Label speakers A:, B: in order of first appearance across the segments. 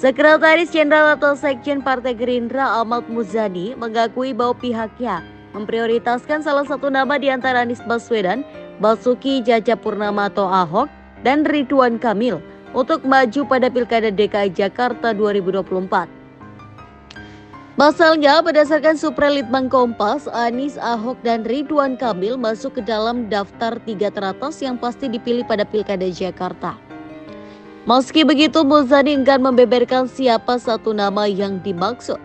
A: Sekretaris Jenderal atau Sekjen Partai Gerindra Ahmad Muzani mengakui bahwa pihaknya memprioritaskan salah satu nama di antara Anies Baswedan, Basuki Cahayapurnama atau Ahok, dan Ridwan Kamil untuk maju pada Pilkada DKI Jakarta 2024. Pasalnya, berdasarkan Suprelitbang Kompas, Anies, Ahok, dan Ridwan Kamil masuk ke dalam daftar 3 teratas yang pasti dipilih pada Pilkada Jakarta. Meski begitu, Muzani enggan membeberkan siapa satu nama yang dimaksud.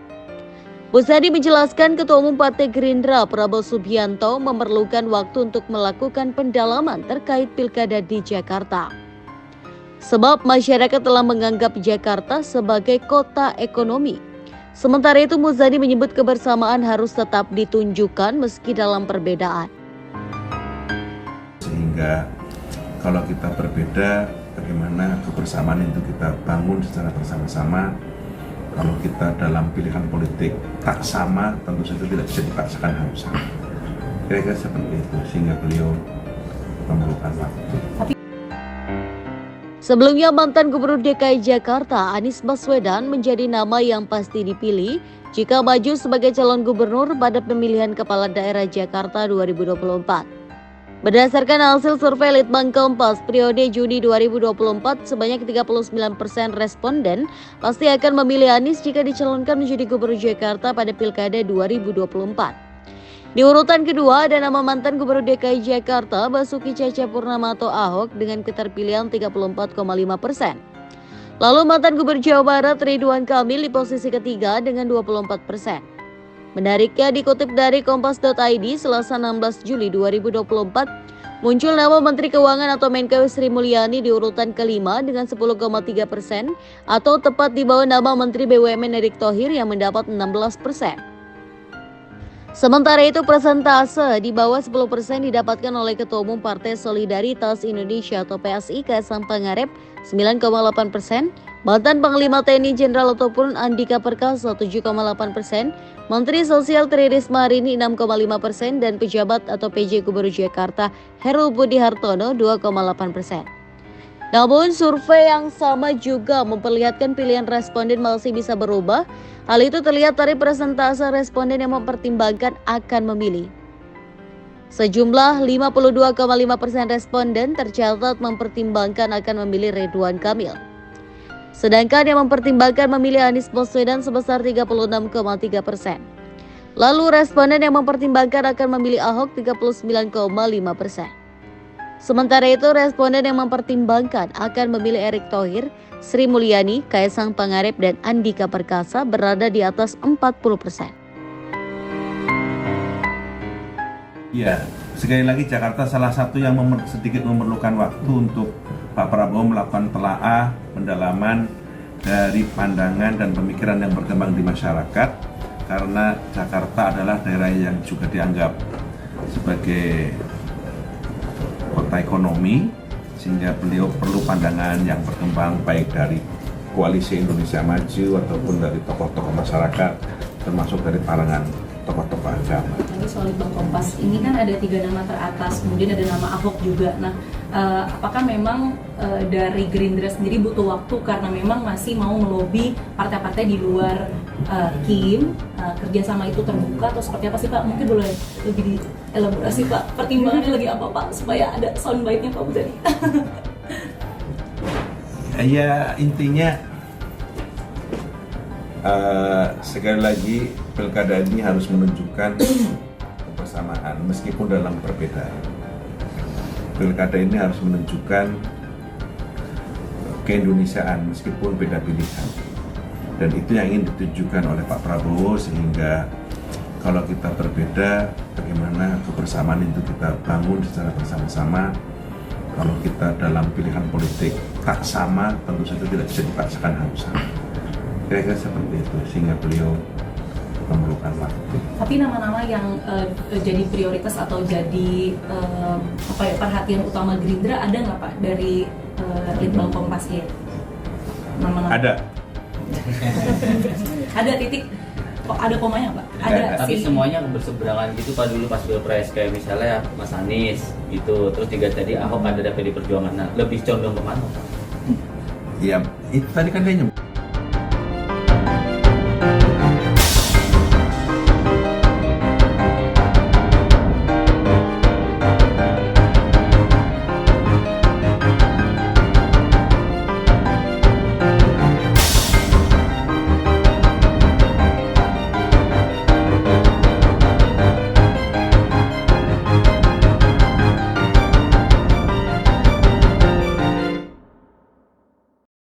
A: Muzani menjelaskan Ketua Umum Partai Gerindra Prabowo Subianto memerlukan waktu untuk melakukan pendalaman terkait Pilkada di Jakarta. Sebab masyarakat telah menganggap Jakarta sebagai kota ekonomi. Sementara itu, Muzani menyebut kebersamaan harus tetap ditunjukkan meski dalam perbedaan.
B: Sehingga kalau kita berbeda, bagaimana kebersamaan itu kita bangun secara bersama-sama. Kalau kita dalam pilihan politik tak sama, tentu saja tidak bisa dipaksakan harus sama. Kira-kira seperti itu, sehingga beliau memerlukan waktu.
A: Sebelumnya, mantan Gubernur DKI Jakarta Anies Baswedan menjadi nama yang pasti dipilih jika maju sebagai calon gubernur pada pemilihan kepala daerah Jakarta 2024. Berdasarkan hasil survei Litbang Kompas periode Juni 2024, sebanyak 39% responden pasti akan memilih Anies jika dicalonkan menjadi gubernur Jakarta pada Pilkada 2024. Di urutan kedua ada nama mantan Gubernur DKI Jakarta Basuki Cahayapurnama atau Ahok dengan keterpilihan 34,5%. Lalu mantan Gubernur Jawa Barat Ridwan Kamil di posisi ketiga dengan 24%. Menariknya, dikutip dari kompas.id Selasa 16 Juli 2024, muncul nama Menteri Keuangan atau Menkeu Sri Mulyani di urutan kelima dengan 10,3% atau tepat di bawah nama Menteri BUMN Erick Thohir yang mendapat 16%. Sementara itu, persentase di bawah 10% didapatkan oleh Ketua Umum Partai Solidaritas Indonesia atau PSI Kaisang Pangarep 9,8%, mantan Panglima TNI Jenderal ataupun Andika Perkasa 7,8%, Menteri Sosial Tri Risma Hari ini 6,5% dan pejabat atau PJ Gubernur Jakarta Heru Budi Hartono 2,8%. Namun survei yang sama juga memperlihatkan pilihan responden masih bisa berubah. Hal itu terlihat dari persentase responden yang mempertimbangkan akan memilih. Sejumlah 52,5% responden tercatat mempertimbangkan akan memilih Ridwan Kamil. Sedangkan yang mempertimbangkan memilih Anies Baswedan sebesar 36,3%. Lalu responden yang mempertimbangkan akan memilih Ahok 39,5%. Sementara itu, responden yang mempertimbangkan akan memilih Erick Thohir, Sri Mulyani, Kaisang Pangarep, dan Andika Perkasa berada di atas 40%.
B: Ya, sekali lagi Jakarta salah satu yang sedikit memerlukan waktu untuk Pak Prabowo melakukan telaah, pendalaman dari pandangan dan pemikiran yang berkembang di masyarakat, karena Jakarta adalah daerah yang juga dianggap sebagai kota ekonomi, sehingga beliau perlu pandangan yang berkembang baik dari Koalisi Indonesia Maju ataupun dari tokoh-tokoh masyarakat, termasuk dari kalangan tokoh-tokoh agama.
C: Tadi soal Litbang Kompas, ini kan ada 3 nama teratas, kemudian ada nama Ahok juga. Nah, apakah memang dari Gerindra sendiri butuh waktu karena memang masih mau melobi partai-partai di luar KIM, kerjasama itu terbuka atau seperti apa sih Pak? Mungkin boleh lebih dielaborasi Pak, pertimbangannya lagi apa Pak supaya ada soundbite-nya Pak Muzani?
B: Ya, intinya sekali lagi pilkada ini harus menunjukkan kebersamaan meskipun dalam perbedaan. Pilkada ini harus menunjukkan keindonesiaan meskipun beda pilihan. Dan itu yang ingin ditunjukkan oleh Pak Prabowo, sehingga kalau kita berbeda, bagaimana kebersamaan itu kita bangun secara bersama-sama. Kalau kita dalam pilihan politik tak sama, tentu saja tidak bisa dipaksakan harus sama. Kira-kira seperti itu, sehingga beliau memerlukan waktu.
C: Tapi nama-nama yang jadi prioritas atau jadi perhatian utama Gerindra ada nggak Pak dari Litbang Kompas ya? Nama-nama.
B: Ada.
C: Ada titik. Kok ada komanya Pak? Ada.
D: Tapi semuanya berseberangan gitu Pak dulu pas Pilpres, kayak misalnya Mas Anies gitu, terus juga tadi Ahok ada dari PD Perjuangan. Nah, lebih condong kemana Pak?
B: Ya, itu tadi kan dia nyebut.